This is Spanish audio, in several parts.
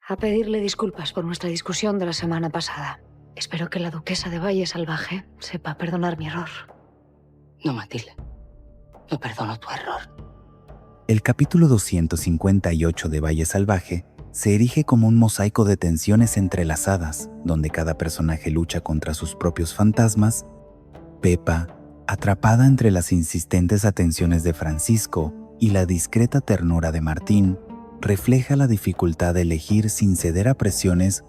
a pedirle disculpas por nuestra discusión de la semana pasada. Espero que la duquesa de Valle Salvaje sepa perdonar mi error. No, Matilde. No perdono tu error. El capítulo 258 de Valle Salvaje se erige como un mosaico de tensiones entrelazadas, donde cada personaje lucha contra sus propios fantasmas. Pepa, atrapada entre las insistentes atenciones de Francisco y la discreta ternura de Martín, refleja la dificultad de elegir sin ceder a presiones.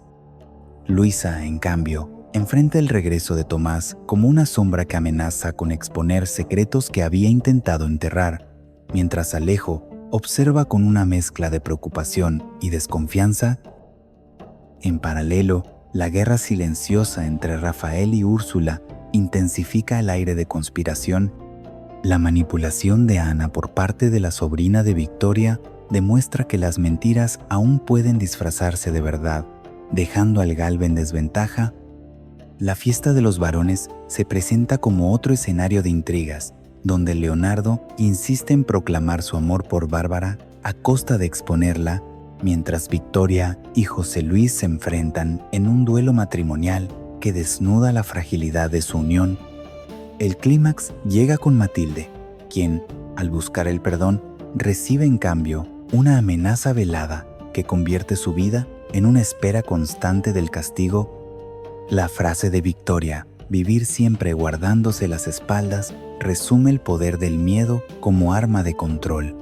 Luisa, en cambio, enfrenta el regreso de Tomás como una sombra que amenaza con exponer secretos que había intentado enterrar, mientras Alejo observa con una mezcla de preocupación y desconfianza. En paralelo, la guerra silenciosa entre Rafael y Úrsula intensifica el aire de conspiración. La manipulación de Ana por parte de la sobrina de Victoria demuestra que las mentiras aún pueden disfrazarse de verdad, dejando al Galve en desventaja. La fiesta de los varones se presenta como otro escenario de intrigas, donde Leonardo insiste en proclamar su amor por Bárbara a costa de exponerla, mientras Victoria y José Luis se enfrentan en un duelo matrimonial que desnuda la fragilidad de su unión. El clímax llega con Matilde, quien, al buscar el perdón, recibe en cambio una amenaza velada que convierte su vida en una espera constante del castigo. La frase de Victoria, vivir siempre guardándose las espaldas, resume el poder del miedo como arma de control.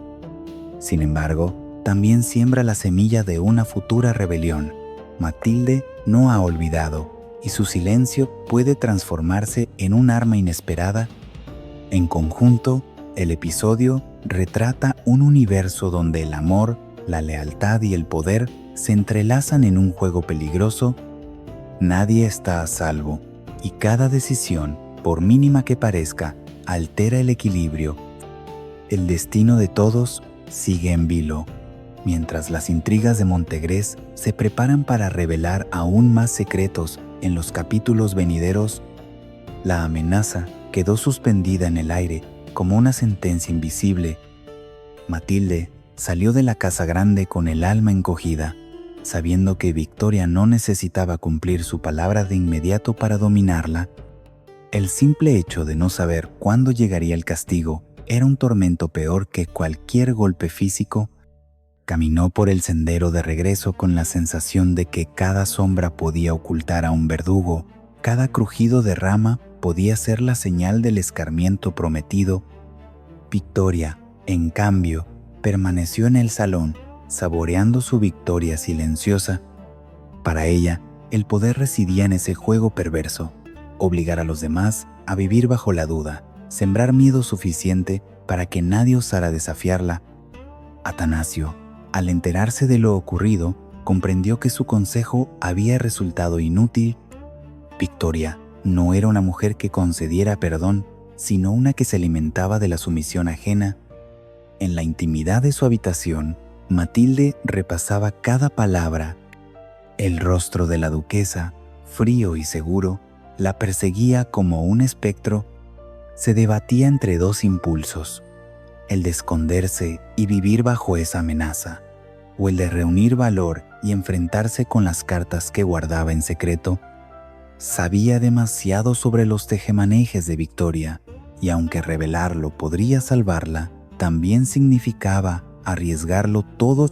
Sin embargo, también siembra la semilla de una futura rebelión. Matilde no ha olvidado, y su silencio puede transformarse en un arma inesperada. En conjunto, el episodio retrata un universo donde el amor, la lealtad y el poder se entrelazan en un juego peligroso. Nadie está a salvo, y cada decisión, por mínima que parezca, altera el equilibrio. El destino de todos sigue en vilo, mientras las intrigas de Montegrés se preparan para revelar aún más secretos en los capítulos venideros. La amenaza quedó suspendida en el aire como una sentencia invisible. Matilde salió de la casa grande con el alma encogida, sabiendo que Victoria no necesitaba cumplir su palabra de inmediato para dominarla. El simple hecho de no saber cuándo llegaría el castigo era un tormento peor que cualquier golpe físico. Caminó por el sendero de regreso con la sensación de que cada sombra podía ocultar a un verdugo, cada crujido de rama podía ser la señal del escarmiento prometido. Victoria, en cambio, permaneció en el salón, saboreando su victoria silenciosa. Para ella, el poder residía en ese juego perverso, obligar a los demás a vivir bajo la duda, sembrar miedo suficiente para que nadie osara desafiarla. Atanasio, al enterarse de lo ocurrido, comprendió que su consejo había resultado inútil. Victoria no era una mujer que concediera perdón, sino una que se alimentaba de la sumisión ajena. En la intimidad de su habitación, Matilde repasaba cada palabra. El rostro de la duquesa, frío y seguro, la perseguía como un espectro. Se debatía entre dos impulsos: el de esconderse y vivir bajo esa amenaza, o el de reunir valor y enfrentarse con las cartas que guardaba en secreto. Sabía demasiado sobre los tejemanejes de Victoria, y aunque revelarlo podría salvarla, también significaba arriesgarlo todo.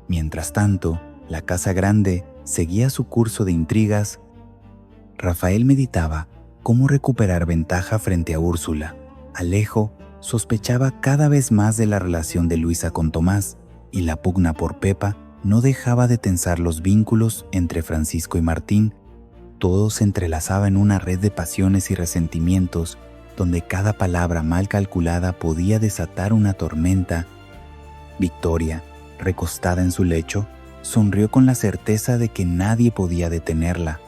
Mientras tanto, la casa grande seguía su curso de intrigas. Rafael meditaba cómo recuperar ventaja frente a Úrsula. Alejo sospechaba cada vez más de la relación de Luisa con Tomás, y la pugna por Pepa no dejaba de tensar los vínculos entre Francisco y Martín. Todo se entrelazaba en una red de pasiones y resentimientos, donde cada palabra mal calculada podía desatar una tormenta. Victoria, recostada en su lecho, sonrió con la certeza de que nadie podía detenerla.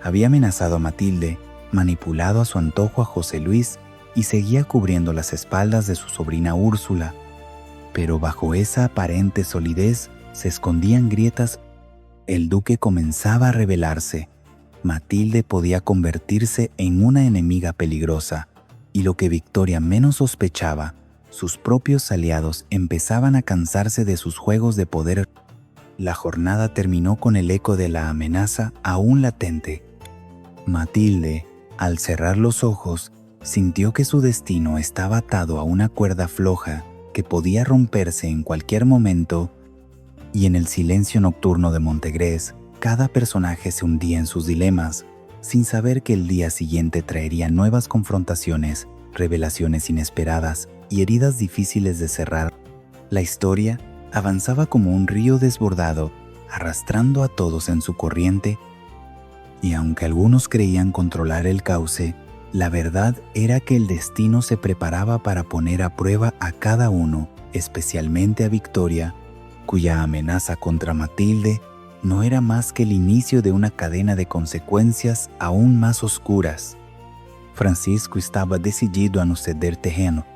Había amenazado a Matilde, manipulado a su antojo a José Luis y seguía cubriendo las espaldas de su sobrina Úrsula. Pero bajo esa aparente solidez se escondían grietas. El duque comenzaba a rebelarse. Matilde podía convertirse en una enemiga peligrosa, y lo que Victoria menos sospechaba, sus propios aliados empezaban a cansarse de sus juegos de poder. la jornada terminó con el eco de la amenaza aún latente. Matilde, al cerrar los ojos, sintió que su destino estaba atado a una cuerda floja que podía romperse en cualquier momento, y en el silencio nocturno de Montegrés, cada personaje se hundía en sus dilemas, sin saber que el día siguiente traería nuevas confrontaciones, revelaciones inesperadas y heridas difíciles de cerrar. La historia avanzaba como un río desbordado, arrastrando a todos en su corriente, y aunque algunos creían controlar el cauce, la verdad era que el destino se preparaba para poner a prueba a cada uno, especialmente a Victoria, cuya amenaza contra Matilde no era más que el inicio de una cadena de consecuencias aún más oscuras. Francisco estaba decidido a no ceder terreno.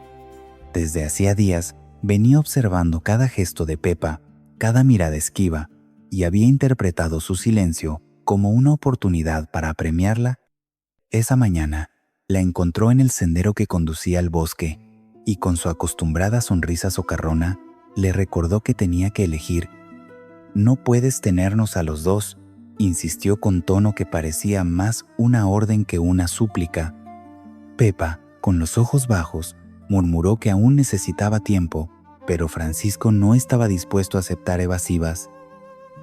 Desde hacía días venía observando cada gesto de Pepa, cada mirada esquiva, y había interpretado su silencio como una oportunidad para apremiarla. Esa mañana la encontró en el sendero que conducía al bosque, y con su acostumbrada sonrisa socarrona le recordó que tenía que elegir. «No puedes tenernos a los dos», insistió con tono que parecía más una orden que una súplica. Pepa, con los ojos bajos, murmuró que aún necesitaba tiempo, pero Francisco no estaba dispuesto a aceptar evasivas.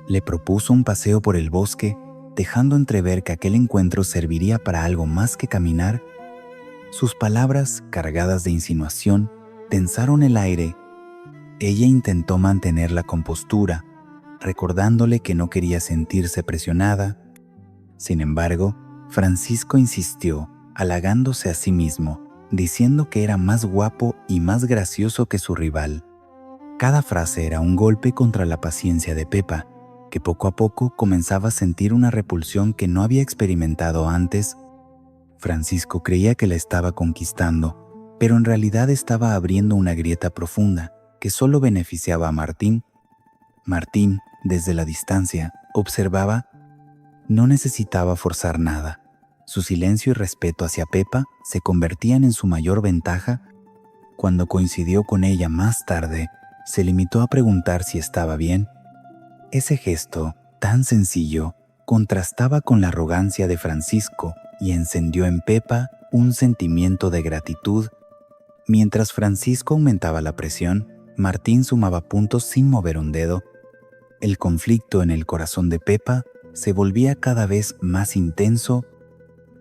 Le propuso un paseo por el bosque, dejando entrever que aquel encuentro serviría para algo más que caminar. Sus palabras, cargadas de insinuación, tensaron el aire. Ella intentó mantener la compostura, recordándole que no quería sentirse presionada. Sin embargo, Francisco insistió, halagándose a sí mismo, diciendo que era más guapo y más gracioso que su rival. Cada frase era un golpe contra la paciencia de Pepa, que poco a poco comenzaba a sentir una repulsión que no había experimentado antes. Francisco creía que la estaba conquistando, pero en realidad estaba abriendo una grieta profunda que solo beneficiaba a Martín. Martín, desde la distancia, observaba. No necesitaba forzar nada. Su silencio y respeto hacia Pepa se convertían en su mayor ventaja. Cuando coincidió con ella más tarde, se limitó a preguntar si estaba bien. Ese gesto, tan sencillo, contrastaba con la arrogancia de Francisco y encendió en Pepa un sentimiento de gratitud. Mientras Francisco aumentaba la presión, Martín sumaba puntos sin mover un dedo. El conflicto en el corazón de Pepa se volvía cada vez más intenso.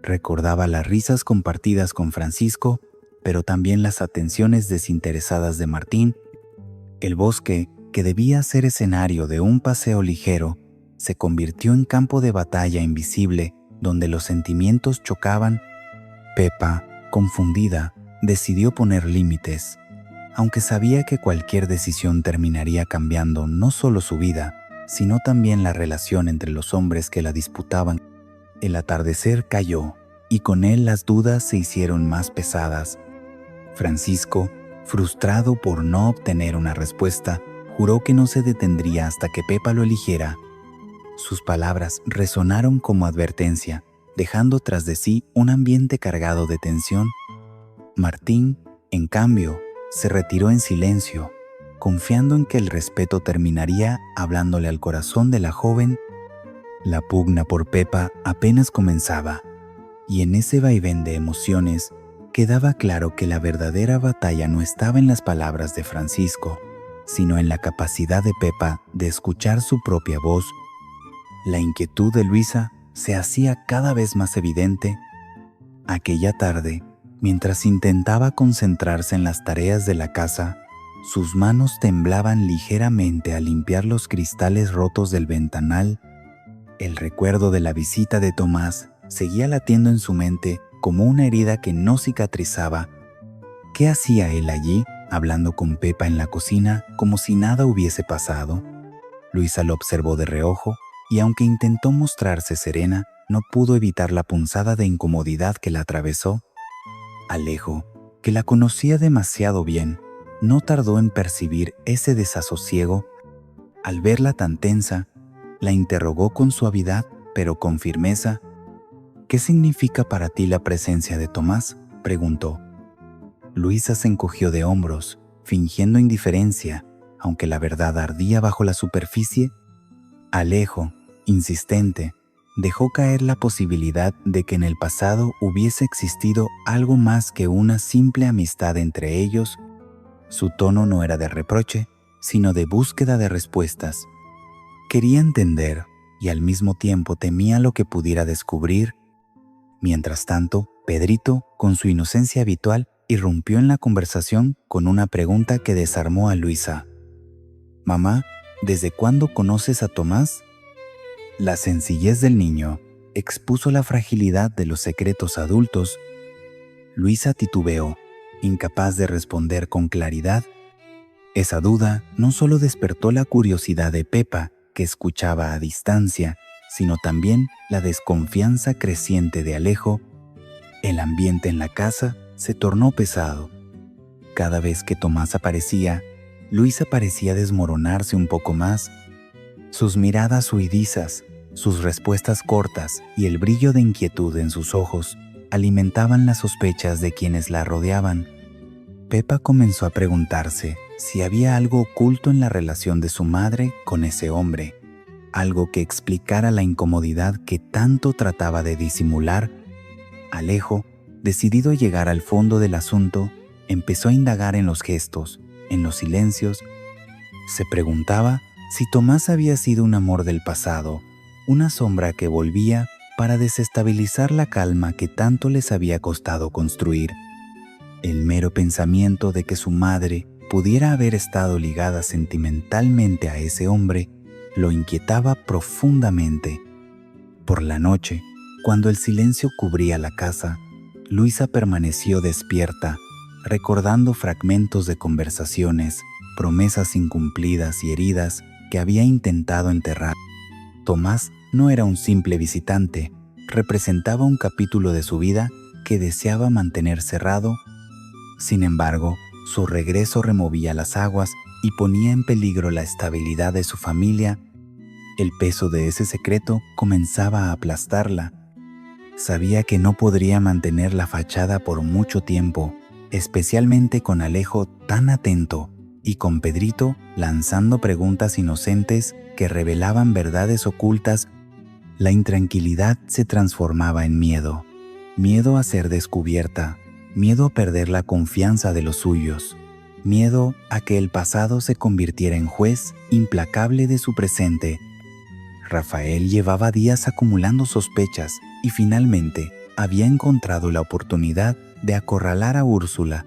Recordaba las risas compartidas con Francisco, pero también las atenciones desinteresadas de Martín. El bosque, que debía ser escenario de un paseo ligero, se convirtió en campo de batalla invisible, donde los sentimientos chocaban. Pepa, confundida, decidió poner límites, aunque sabía que cualquier decisión terminaría cambiando no solo su vida, sino también la relación entre los hombres que la disputaban. El atardecer cayó, y con él las dudas se hicieron más pesadas. Francisco, frustrado por no obtener una respuesta, juró que no se detendría hasta que Pepa lo eligiera. Sus palabras resonaron como advertencia, dejando tras de sí un ambiente cargado de tensión. Martín, en cambio, se retiró en silencio, confiando en que el respeto terminaría hablándole al corazón de la joven. La pugna por Pepa apenas comenzaba, y en ese vaivén de emociones quedaba claro que la verdadera batalla no estaba en las palabras de Francisco, sino en la capacidad de Pepa de escuchar su propia voz. La inquietud de Luisa se hacía cada vez más evidente. Aquella tarde, mientras intentaba concentrarse en las tareas de la casa, sus manos temblaban ligeramente al limpiar los cristales rotos del ventanal. El recuerdo de la visita de Tomás seguía latiendo en su mente como una herida que no cicatrizaba. ¿Qué hacía él allí, hablando con Pepa en la cocina, como si nada hubiese pasado? Luisa lo observó de reojo, y aunque intentó mostrarse serena, no pudo evitar la punzada de incomodidad que la atravesó. Alejo, que la conocía demasiado bien, no tardó en percibir ese desasosiego. Al verla tan tensa, la interrogó con suavidad, pero con firmeza. «¿Qué significa para ti la presencia de Tomás?», preguntó. Luisa se encogió de hombros, fingiendo indiferencia, aunque la verdad ardía bajo la superficie. Alejo, insistente, dejó caer la posibilidad de que en el pasado hubiese existido algo más que una simple amistad entre ellos. Su tono no era de reproche, sino de búsqueda de respuestas. Quería entender y al mismo tiempo temía lo que pudiera descubrir. Mientras tanto, Pedrito, con su inocencia habitual, irrumpió en la conversación con una pregunta que desarmó a Luisa. «Mamá, ¿desde cuándo conoces a Tomás?». La sencillez del niño expuso la fragilidad de los secretos adultos. Luisa titubeó, incapaz de responder con claridad. Esa duda no solo despertó la curiosidad de Pepa, que escuchaba a distancia, sino también la desconfianza creciente de Alejo. El ambiente en la casa se tornó pesado. Cada vez que Tomás aparecía, Luisa parecía desmoronarse un poco más. Sus miradas huidizas, sus respuestas cortas y el brillo de inquietud en sus ojos alimentaban las sospechas de quienes la rodeaban. Pepa comenzó a preguntarse si había algo oculto en la relación de su madre con ese hombre, algo que explicara la incomodidad que tanto trataba de disimular. Alejo, decidido a llegar al fondo del asunto, empezó a indagar en los gestos, en los silencios. Se preguntaba si Tomás había sido un amor del pasado, una sombra que volvía para desestabilizar la calma que tanto les había costado construir. El mero pensamiento de que su madre pudiera haber estado ligada sentimentalmente a ese hombre lo inquietaba profundamente. Por la noche, cuando el silencio cubría la casa, Luisa permaneció despierta, recordando fragmentos de conversaciones, promesas incumplidas y heridas que había intentado enterrar. Tomás no era un simple visitante, representaba un capítulo de su vida que deseaba mantener cerrado. Sin embargo, su regreso removía las aguas y ponía en peligro la estabilidad de su familia. El peso de ese secreto comenzaba a aplastarla. Sabía que no podría mantener la fachada por mucho tiempo, especialmente con Alejo tan atento y con Pedrito lanzando preguntas inocentes que revelaban verdades ocultas. La intranquilidad se transformaba en miedo, miedo a ser descubierta, miedo a perder la confianza de los suyos, miedo a que el pasado se convirtiera en juez implacable de su presente. Rafael llevaba días acumulando sospechas y finalmente había encontrado la oportunidad de acorralar a Úrsula.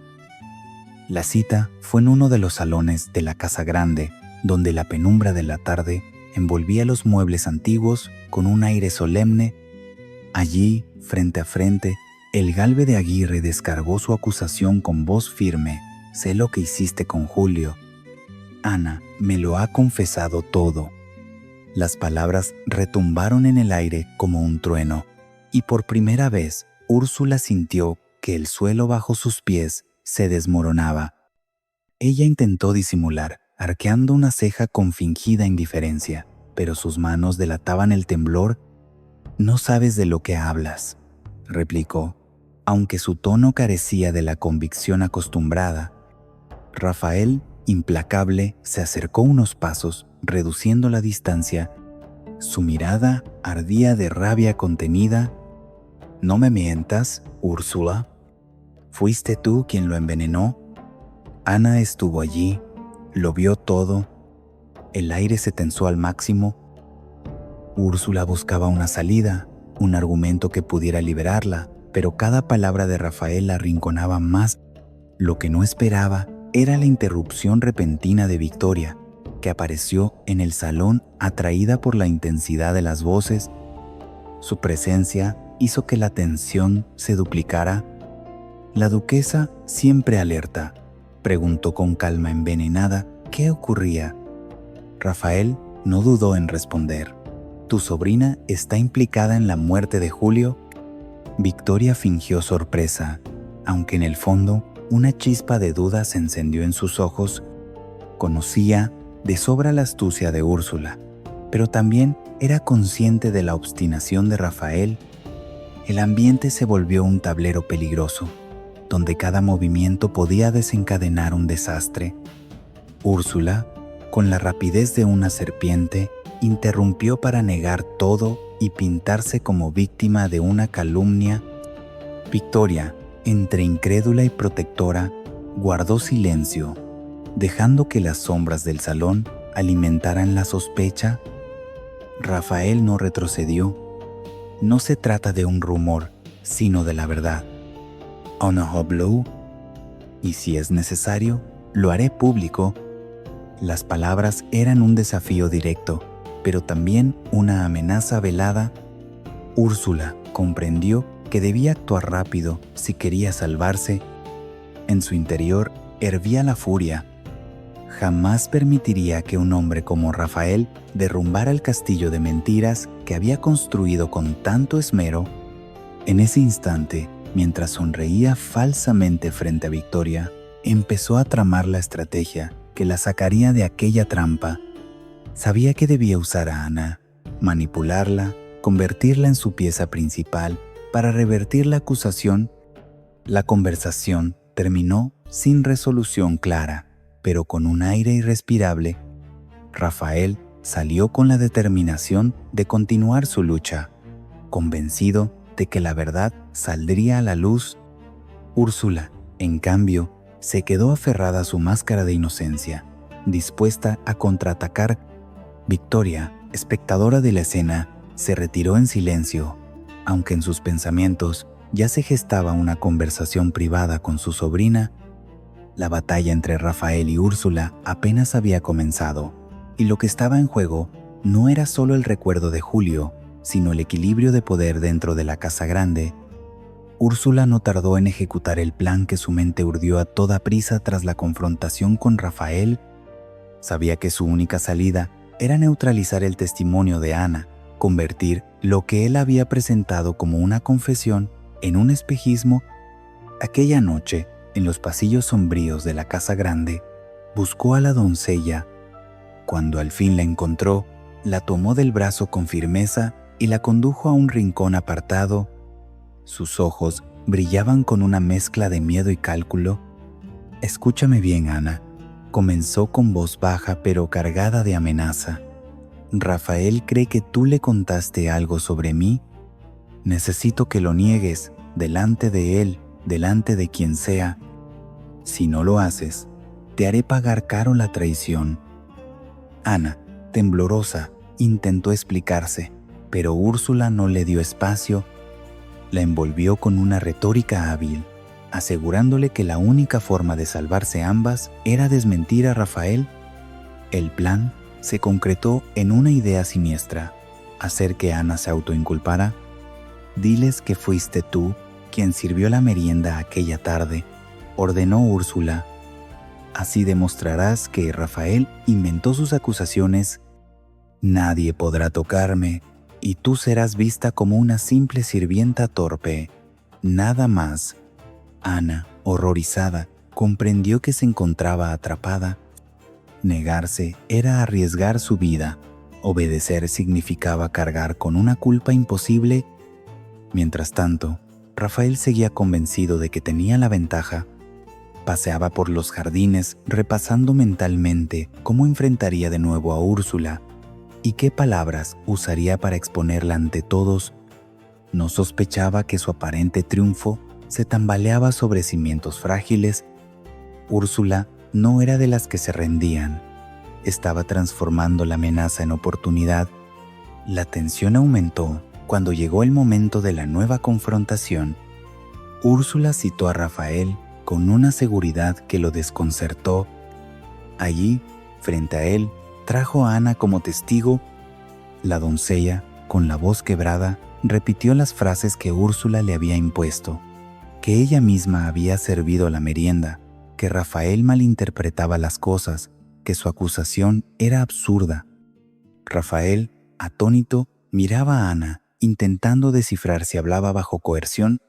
La cita fue en uno de los salones de la casa grande, donde la penumbra de la tarde envolvía los muebles antiguos con un aire solemne. Allí, frente a frente, el Galve de Aguirre descargó su acusación con voz firme. «Sé lo que hiciste con Julio. Ana me lo ha confesado todo». Las palabras retumbaron en el aire como un trueno, y por primera vez Úrsula sintió que el suelo bajo sus pies se desmoronaba. Ella intentó disimular, arqueando una ceja con fingida indiferencia, pero sus manos delataban el temblor. «No sabes de lo que hablas», replicó, aunque su tono carecía de la convicción acostumbrada. Rafael, implacable, se acercó unos pasos, reduciendo la distancia. Su mirada ardía de rabia contenida. «No me mientas, Úrsula. ¿Fuiste tú quien lo envenenó? Ana estuvo allí, lo vio todo». El aire se tensó al máximo. Úrsula buscaba una salida, un argumento que pudiera liberarla, pero cada palabra de Rafael la arrinconaba más. Lo que no esperaba era la interrupción repentina de Victoria, que apareció en el salón atraída por la intensidad de las voces. Su presencia hizo que la tensión se duplicara. La duquesa, siempre alerta, preguntó con calma envenenada qué ocurría. Rafael no dudó en responder. «¿Tu sobrina está implicada en la muerte de Julio?». Victoria fingió sorpresa, aunque en el fondo una chispa de duda se encendió en sus ojos. Conocía de sobra la astucia de Úrsula, pero también era consciente de la obstinación de Rafael. El ambiente se volvió un tablero peligroso, donde cada movimiento podía desencadenar un desastre. Úrsula, con la rapidez de una serpiente, interrumpió para negar todo y pintarse como víctima de una calumnia. Victoria, entre incrédula y protectora, guardó silencio, dejando que las sombras del salón alimentaran la sospecha. Rafael no retrocedió. No se trata de un rumor, sino de la verdad. On a hublot, y si es necesario, lo haré público. Las palabras eran un desafío directo, pero también una amenaza velada. Úrsula comprendió que debía actuar rápido si quería salvarse. En su interior hervía la furia. Jamás permitiría que un hombre como Rafael derrumbara el castillo de mentiras que había construido con tanto esmero. En ese instante, mientras sonreía falsamente frente a Victoria, empezó a tramar la estrategia que la sacaría de aquella trampa. Sabía que debía usar a Ana, manipularla, convertirla en su pieza principal para revertir la acusación. La conversación terminó sin resolución clara, pero con un aire irrespirable. Rafael salió con la determinación de continuar su lucha, convencido de que la verdad saldría a la luz. Úrsula, en cambio, se quedó aferrada a su máscara de inocencia, dispuesta a contraatacar. Victoria, espectadora de la escena, se retiró en silencio, aunque en sus pensamientos ya se gestaba una conversación privada con su sobrina. La batalla entre Rafael y Úrsula apenas había comenzado, y lo que estaba en juego no era solo el recuerdo de Julio, sino el equilibrio de poder dentro de la casa grande. Úrsula no tardó en ejecutar el plan que su mente urdió a toda prisa tras la confrontación con Rafael. Sabía que su única salida era neutralizar el testimonio de Ana, convertir lo que él había presentado como una confesión en un espejismo. Aquella noche, en los pasillos sombríos de la casa grande, buscó a la doncella. Cuando al fin la encontró, la tomó del brazo con firmeza y la condujo a un rincón apartado. Sus ojos brillaban con una mezcla de miedo y cálculo. «Escúchame bien, Ana», comenzó con voz baja pero cargada de amenaza. «Rafael cree que tú le contaste algo sobre mí. Necesito que lo niegues, delante de él, delante de quien sea. Si no lo haces, te haré pagar caro la traición». Ana, temblorosa, intentó explicarse, pero Úrsula no le dio espacio. La envolvió con una retórica hábil, asegurándole que la única forma de salvarse ambas era desmentir a Rafael. El plan se concretó en una idea siniestra: hacer que Ana se autoinculpara. «Diles que fuiste tú quien sirvió la merienda aquella tarde», ordenó Úrsula. «Así demostrarás que Rafael inventó sus acusaciones. Nadie podrá tocarme, y tú serás vista como una simple sirvienta torpe. Nada más». Ana, horrorizada, comprendió que se encontraba atrapada. Negarse era arriesgar su vida. Obedecer significaba cargar con una culpa imposible. Mientras tanto, Rafael seguía convencido de que tenía la ventaja. Paseaba por los jardines repasando mentalmente cómo enfrentaría de nuevo a Úrsula y qué palabras usaría para exponerla ante todos. No sospechaba que su aparente triunfo se tambaleaba sobre cimientos frágiles. Úrsula no era de las que se rendían. Estaba transformando la amenaza en oportunidad. La tensión aumentó cuando llegó el momento de la nueva confrontación. Úrsula citó a Rafael con una seguridad que lo desconcertó. Allí, frente a él, trajo a Ana como testigo. La doncella, con la voz quebrada, repitió las frases que Úrsula le había impuesto: que ella misma había servido la merienda, que Rafael malinterpretaba las cosas, que su acusación era absurda. Rafael, atónito, miraba a Ana, intentando descifrar si hablaba bajo coerción.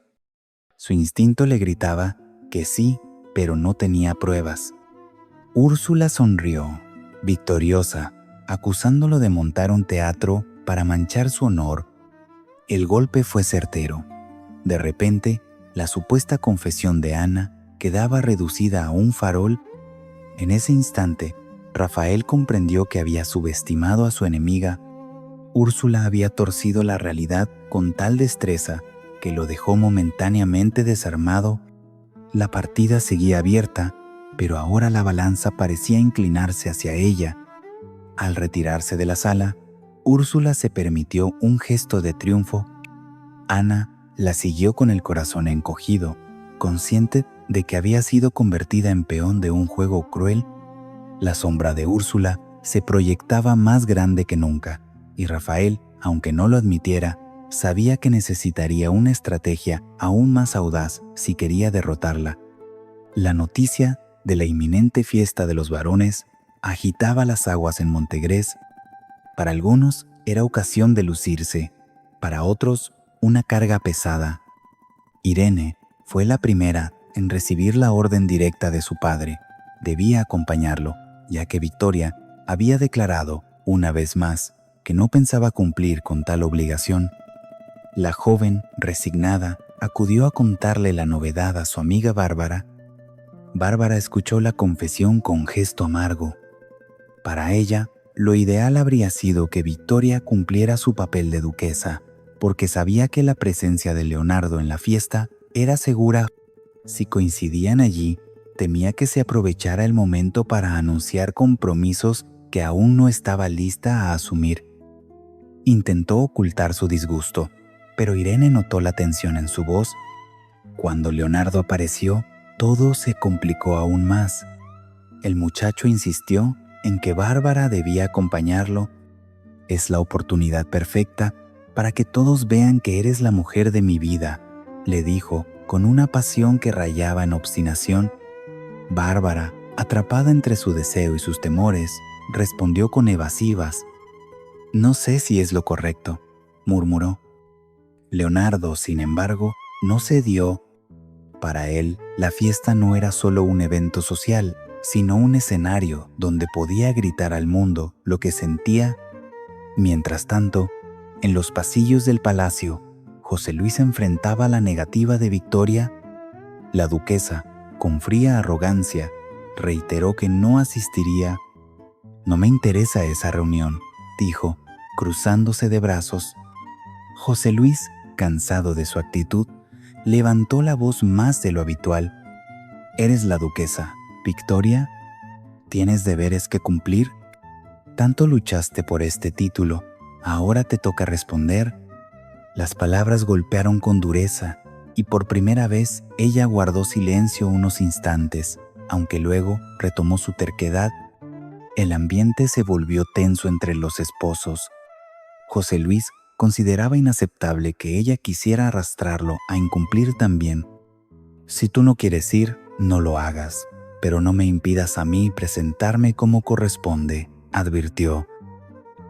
Su instinto le gritaba que sí, pero no tenía pruebas. Úrsula sonrió, victoriosa, acusándolo de montar un teatro para manchar su honor. El golpe fue certero. De repente, la supuesta confesión de Ana quedaba reducida a un farol. En ese instante, Rafael comprendió que había subestimado a su enemiga. Úrsula había torcido la realidad con tal destreza que lo dejó momentáneamente desarmado. La partida seguía abierta, pero ahora la balanza parecía inclinarse hacia ella. Al retirarse de la sala, Úrsula se permitió un gesto de triunfo. Ana la siguió con el corazón encogido, consciente de que había sido convertida en peón de un juego cruel. La sombra de Úrsula se proyectaba más grande que nunca, y Rafael, aunque no lo admitiera, sabía que necesitaría una estrategia aún más audaz si quería derrotarla. La noticia de la inminente fiesta de los varones agitaba las aguas en Montegrés. Para algunos era ocasión de lucirse, para otros una carga pesada. Irene fue la primera en recibir la orden directa de su padre. Debía acompañarlo, ya que Victoria había declarado, una vez más, que no pensaba cumplir con tal obligación. La joven, resignada, acudió a contarle la novedad a su amiga Bárbara. Bárbara escuchó la confesión con gesto amargo. Para ella, lo ideal habría sido que Victoria cumpliera su papel de duquesa, porque sabía que la presencia de Leonardo en la fiesta era segura. Si coincidían allí, temía que se aprovechara el momento para anunciar compromisos que aún no estaba lista a asumir. Intentó ocultar su disgusto, pero Irene notó la tensión en su voz. Cuando Leonardo apareció, todo se complicó aún más. El muchacho insistió en que Bárbara debía acompañarlo. «Es la oportunidad perfecta para que todos vean que eres la mujer de mi vida», le dijo, con una pasión que rayaba en obstinación. Bárbara, atrapada entre su deseo y sus temores, respondió con evasivas. «No sé si es lo correcto», murmuró. Leonardo, sin embargo, no cedió. Para él, la fiesta no era solo un evento social, sino un escenario donde podía gritar al mundo lo que sentía. Mientras tanto, en los pasillos del palacio, José Luis enfrentaba la negativa de Victoria. La duquesa, con fría arrogancia, reiteró que no asistiría. «No me interesa esa reunión», dijo, cruzándose de brazos. José Luis, cansado de su actitud, levantó la voz más de lo habitual. «¿Eres la duquesa, Victoria? ¿Tienes deberes que cumplir? Tanto luchaste por este título, ahora te toca responder». Las palabras golpearon con dureza, y por primera vez ella guardó silencio unos instantes, aunque luego retomó su terquedad. El ambiente se volvió tenso entre los esposos. José Luis consideraba inaceptable que ella quisiera arrastrarlo a incumplir también. «Si tú no quieres ir, no lo hagas, pero no me impidas a mí presentarme como corresponde», advirtió.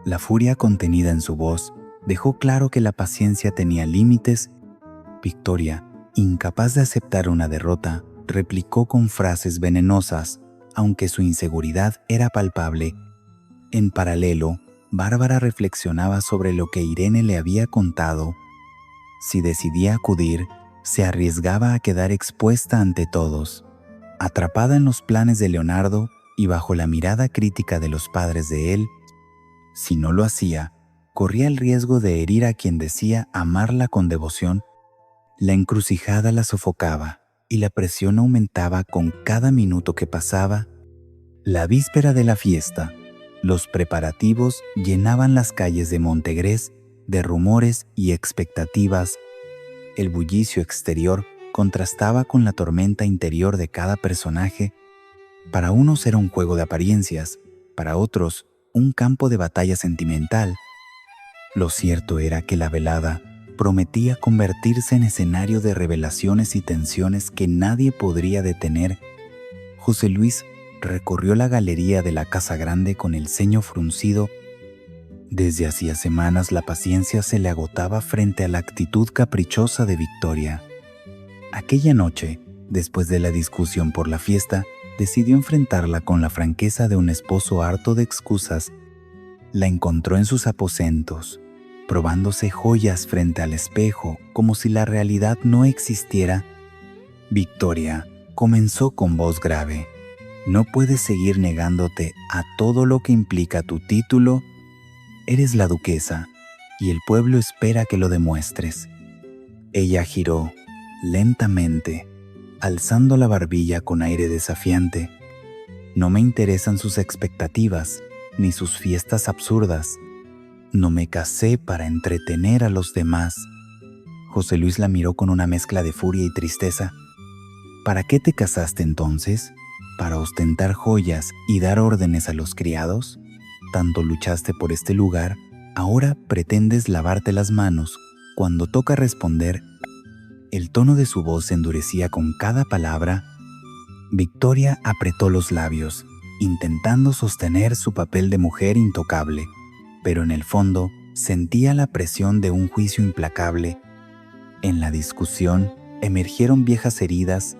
La furia contenida en su voz dejó claro que la paciencia tenía límites. Victoria, incapaz de aceptar una derrota, replicó con frases venenosas, aunque su inseguridad era palpable. En paralelo, Bárbara reflexionaba sobre lo que Irene le había contado. Si decidía acudir, se arriesgaba a quedar expuesta ante todos. Atrapada en los planes de Leonardo y bajo la mirada crítica de los padres de él, si no lo hacía, corría el riesgo de herir a quien decía amarla con devoción. La encrucijada la sofocaba y la presión aumentaba con cada minuto que pasaba. La víspera de la fiesta, los preparativos llenaban las calles de Montegrés de rumores y expectativas. El bullicio exterior contrastaba con la tormenta interior de cada personaje. Para unos era un juego de apariencias, para otros un campo de batalla sentimental. Lo cierto era que la velada prometía convertirse en escenario de revelaciones y tensiones que nadie podría detener. José Luis recorrió la galería de la Casa Grande con el ceño fruncido. Desde hacía semanas la paciencia se le agotaba frente a la actitud caprichosa de Victoria. Aquella noche, después de la discusión por la fiesta, decidió enfrentarla con la franqueza de un esposo harto de excusas. La encontró en sus aposentos, probándose joyas frente al espejo, como si la realidad no existiera. Victoria comenzó con voz grave. No puedes seguir negándote a todo lo que implica tu título. Eres la duquesa, y el pueblo espera que lo demuestres. Ella giró lentamente, alzando la barbilla con aire desafiante. No me interesan sus expectativas, ni sus fiestas absurdas. No me casé para entretener a los demás. José Luis la miró con una mezcla de furia y tristeza. ¿Para qué te casaste entonces? ¿Para ostentar joyas y dar órdenes a los criados? Tanto luchaste por este lugar, ahora pretendes lavarte las manos. Cuando toca responder, el tono de su voz se endurecía con cada palabra. Victoria apretó los labios, intentando sostener su papel de mujer intocable, pero en el fondo sentía la presión de un juicio implacable. En la discusión emergieron viejas heridas.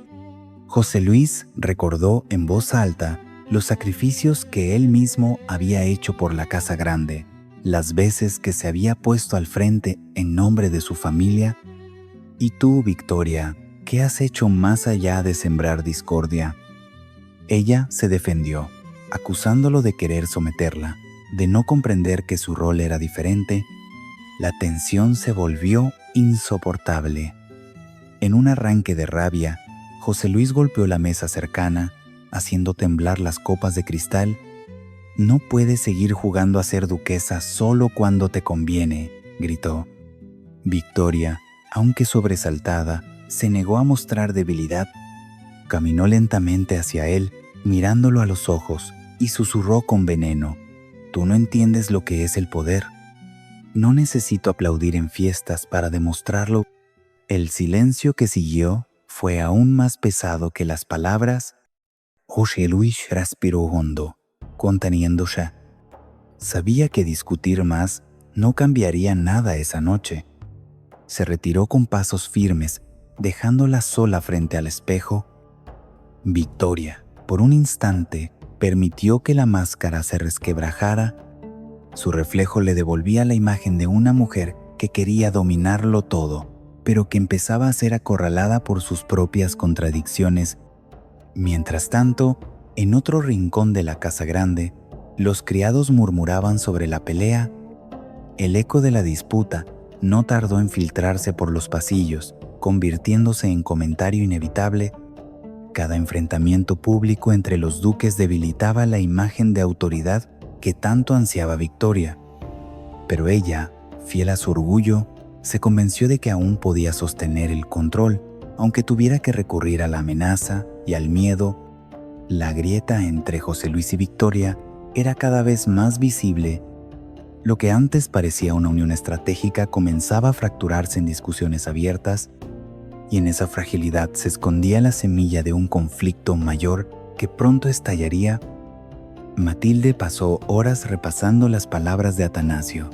José Luis recordó en voz alta los sacrificios que él mismo había hecho por la Casa Grande, las veces que se había puesto al frente en nombre de su familia. Y tú, Victoria, ¿qué has hecho más allá de sembrar discordia? Ella se defendió, acusándolo de querer someterla, de no comprender que su rol era diferente. La tensión se volvió insoportable. En un arranque de rabia, José Luis golpeó la mesa cercana, haciendo temblar las copas de cristal. «No puedes seguir jugando a ser duquesa solo cuando te conviene», gritó. Victoria, aunque sobresaltada, se negó a mostrar debilidad. Caminó lentamente hacia él, mirándolo a los ojos, y susurró con veneno: «Tú no entiendes lo que es el poder. No necesito aplaudir en fiestas para demostrarlo». El silencio que siguió fue aún más pesado que las palabras. José Luis respiró hondo, conteniéndose. Sabía que discutir más no cambiaría nada esa noche. Se retiró con pasos firmes, dejándola sola frente al espejo. Victoria, por un instante, permitió que la máscara se resquebrajara. Su reflejo le devolvía la imagen de una mujer que quería dominarlo todo, pero que empezaba a ser acorralada por sus propias contradicciones. Mientras tanto, en otro rincón de la Casa Grande, los criados murmuraban sobre la pelea. El eco de la disputa no tardó en filtrarse por los pasillos, convirtiéndose en comentario inevitable. Cada enfrentamiento público entre los duques debilitaba la imagen de autoridad que tanto ansiaba Victoria. Pero ella, fiel a su orgullo, se convenció de que aún podía sostener el control, aunque tuviera que recurrir a la amenaza y al miedo. La grieta entre José Luis y Victoria era cada vez más visible. Lo que antes parecía una unión estratégica comenzaba a fracturarse en discusiones abiertas, y en esa fragilidad se escondía la semilla de un conflicto mayor que pronto estallaría. Matilde pasó horas repasando las palabras de Atanasio.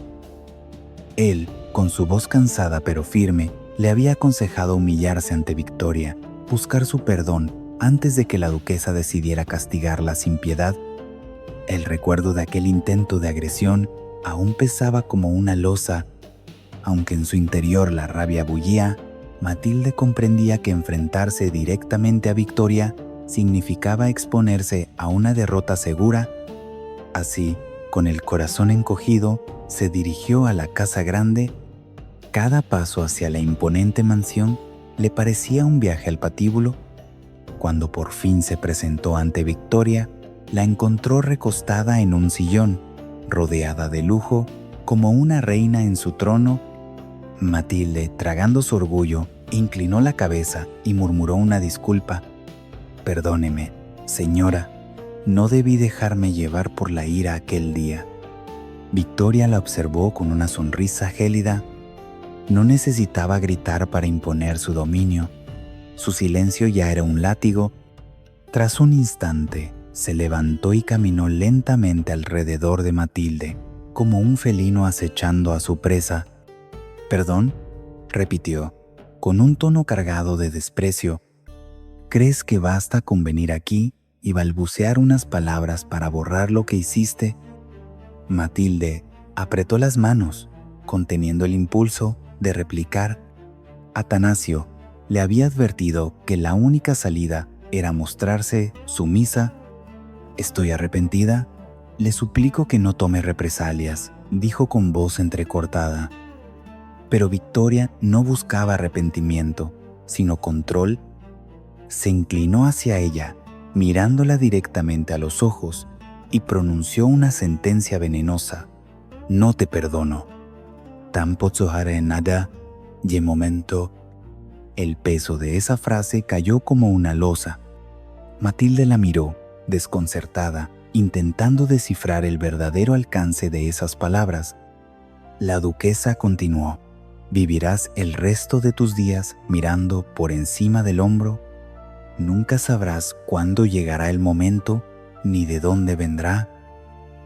Él, con su voz cansada pero firme, le había aconsejado humillarse ante Victoria, buscar su perdón antes de que la duquesa decidiera castigarla sin piedad. El recuerdo de aquel intento de agresión aún pesaba como una losa. Aunque en su interior la rabia bullía, Matilde comprendía que enfrentarse directamente a Victoria significaba exponerse a una derrota segura. Así, con el corazón encogido, se dirigió a la Casa Grande. Cada paso hacia la imponente mansión le parecía un viaje al patíbulo. Cuando por fin se presentó ante Victoria, la encontró recostada en un sillón, rodeada de lujo, como una reina en su trono. Matilde, tragando su orgullo, inclinó la cabeza y murmuró una disculpa. «Perdóneme, señora, no debí dejarme llevar por la ira aquel día». Victoria la observó con una sonrisa gélida. No necesitaba gritar para imponer su dominio. Su silencio ya era un látigo. Tras un instante, se levantó y caminó lentamente alrededor de Matilde, como un felino acechando a su presa. «¿Perdón?», repitió, con un tono cargado de desprecio. «¿Crees que basta con venir aquí y balbucear unas palabras para borrar lo que hiciste?» Matilde apretó las manos, conteniendo el impulso de replicar. Atanasio le había advertido que la única salida era mostrarse sumisa. Estoy arrepentida. Le suplico que no tome represalias, dijo con voz entrecortada. Pero Victoria no buscaba arrepentimiento, sino control. Se inclinó hacia ella, mirándola directamente a los ojos, y pronunció una sentencia venenosa. No te perdono. Tampoco haré nada. Y momento. El peso de esa frase cayó como una losa. Matilde la miró, desconcertada, intentando descifrar el verdadero alcance de esas palabras. La duquesa continuó. Vivirás el resto de tus días mirando por encima del hombro. Nunca sabrás cuándo llegará el momento ni de dónde vendrá.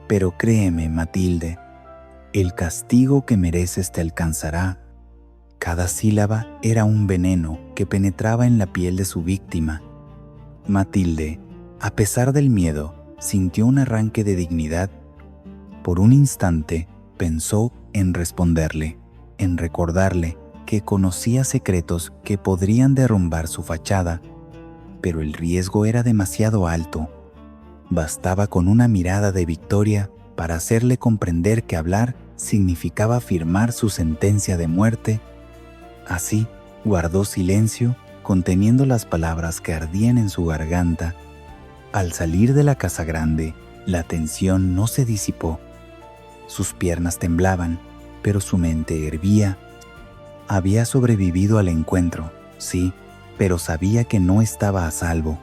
Pero créeme, Matilde, el castigo que mereces te alcanzará. Cada sílaba era un veneno que penetraba en la piel de su víctima. Matilde, a pesar del miedo, sintió un arranque de dignidad. Por un instante pensó en responderle, en recordarle que conocía secretos que podrían derrumbar su fachada, pero el riesgo era demasiado alto. Bastaba con una mirada de Victoria para hacerle comprender que hablar significaba firmar su sentencia de muerte. Así, guardó silencio, conteniendo las palabras que ardían en su garganta. Al salir de la casa grande, la tensión no se disipó. Sus piernas temblaban, pero su mente hervía. Había sobrevivido al encuentro, sí, pero sabía que no estaba a salvo.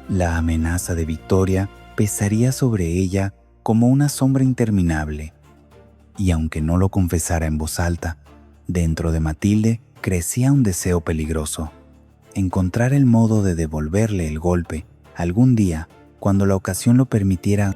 La amenaza de Victoria pesaría sobre ella como una sombra interminable. Y aunque no lo confesara en voz alta, dentro de Matilde crecía un deseo peligroso. Encontrar el modo de devolverle el golpe, algún día, cuando la ocasión lo permitiera.